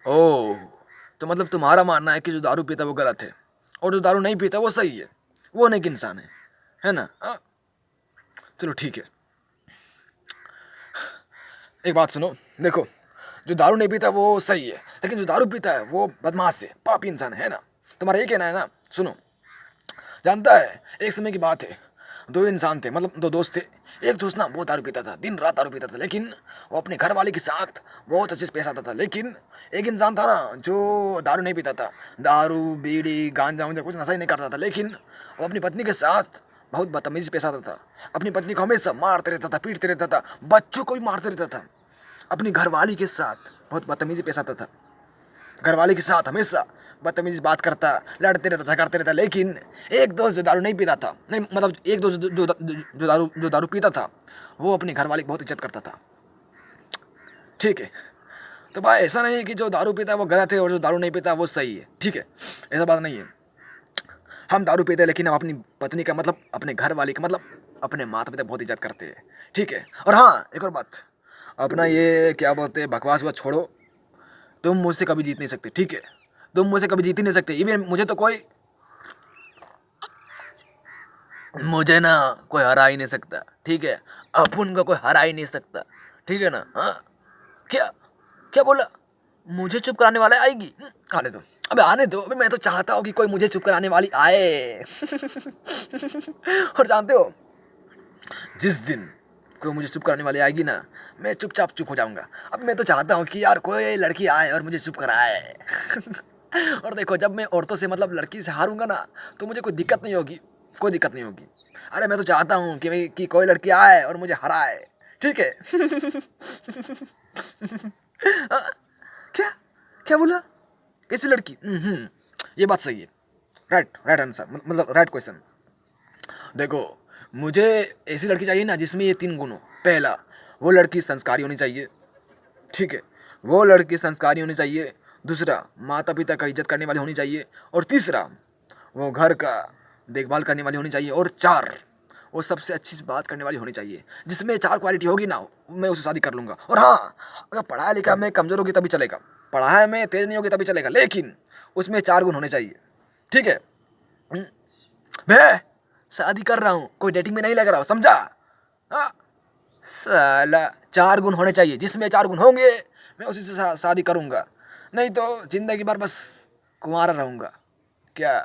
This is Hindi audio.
ओह! तो मतलब तुम्हारा मानना है कि जो दारू पीता है वो गलत है और जो दारू नहीं पीता वो सही है, वो नेक इंसान है ना? चलो ठीक है। एक बात सुनो, देखो, जो दारू नहीं पीता वो सही है, लेकिन जो दारू पीता है वो बदमाश है, पापी इंसान है ना? तुम्हारा ये कहना है ना? सुनो, जानता है, एक समय की बात है, दो इंसान थे, मतलब दो दोस्त थे। एक दोस्त ना बहुत दारू पीता था, दिन रात दारू पीता था, लेकिन वो अपने घर वाले के साथ बहुत अच्छे से पेश आता था। लेकिन एक इंसान था ना जो दारू नहीं पीता था, दारू बीड़ी गांजा वांजा कुछ नशा ही नहीं करता था, लेकिन वो अपनी पत्नी के साथ बहुत बदतमीजी से पेश आता था। अपनी पत्नी को हमेशा मारते रहता था, पीटते रहता था, बच्चों को भी मारते रहता था। अपनी घरवाली के साथ बहुत बदतमीजी पेश आता था, घरवाले के साथ हमेशा बदतमीजी से बात करता, लड़ते रहता, झगड़ते रहता। लेकिन एक दोस्त जो दारू नहीं पीता था, नहीं मतलब एक दोस्त जो दारू पीता था, वो अपने घरवाले की बहुत इज्जत करता था। ठीक है, तो भाई ऐसा नहीं है कि जो दारू पीता है वो गलत है और जो दारू नहीं पीता वो सही है। ठीक है, ऐसा बात नहीं है। हम दारू पीते हैं लेकिन हम अपनी पत्नी का मतलब अपने घर वाले का मतलब अपने माता पिता बहुत इज्जत करते हैं। ठीक है, और हाँ एक और बात, अपना ये क्या बोलते हैं बकवास वकवास छोड़ो। तुम मुझसे कभी जीत नहीं सकते, ठीक है? तुम मुझसे कभी जीत ही नहीं सकते। इवन मुझे तो कोई, मुझे ना कोई हरा ही नहीं सकता, ठीक है? अपुन को कोई हरा ही नहीं सकता, ठीक है ना? हाँ, क्या क्या बोला? मुझे चुप कराने वाला आएगी? आने दो, अबे आने दो। अबे मैं तो चाहता हूँ कि कोई मुझे चुप कराने वाली आए। और जानते हो, जिस दिन कोई मुझे चुप कराने वाली आएगी ना, मैं चुपचाप चुप हो जाऊंगा। अब मैं तो चाहता हूँ कि यार कोई लड़की आए और मुझे चुप कराए। और देखो, जब मैं औरतों से मतलब लड़की से हारूंगा ना, तो मुझे कोई दिक्कत नहीं होगी, कोई दिक्कत नहीं होगी। अरे मैं तो चाहता हूँ कि कोई लड़की आए और मुझे हराए, ठीक है? हाँ, क्या क्या बोला? कैसी लड़की? ये बात सही है। राइट राइट आंसर, मतलब राइट क्वेश्चन। देखो, मुझे ऐसी लड़की चाहिए ना जिसमें ये तीन गुण हो। पहला, वो लड़की संस्कारी होनी चाहिए, ठीक है? वो लड़की संस्कारी होनी चाहिए। दूसरा, माता पिता का इज्जत करने वाली होनी चाहिए। और तीसरा, वो घर का देखभाल करने वाली होनी चाहिए। और चार, वो सबसे अच्छी से बात करने वाली होनी चाहिए। जिसमें चार क्वालिटी होगी ना, मैं उससे शादी कर लूँगा। और हाँ, अगर पढ़ाई लिखा में कमज़ोर होगी तभी चलेगा, पढ़ाई में तेज़ नहीं होगी तभी चलेगा, लेकिन उसमें चार गुण होने चाहिए, ठीक है? हम्म, मैं शादी कर रहा हूँ, कोई डेटिंग में नहीं लग रहा हो, समझा? हाँ, साला चार गुण होने चाहिए, जिसमें चार गुण होंगे मैं उसी से शादी करूँगा, नहीं तो जिंदगी भर बस कुंवारा रहूँगा। क्या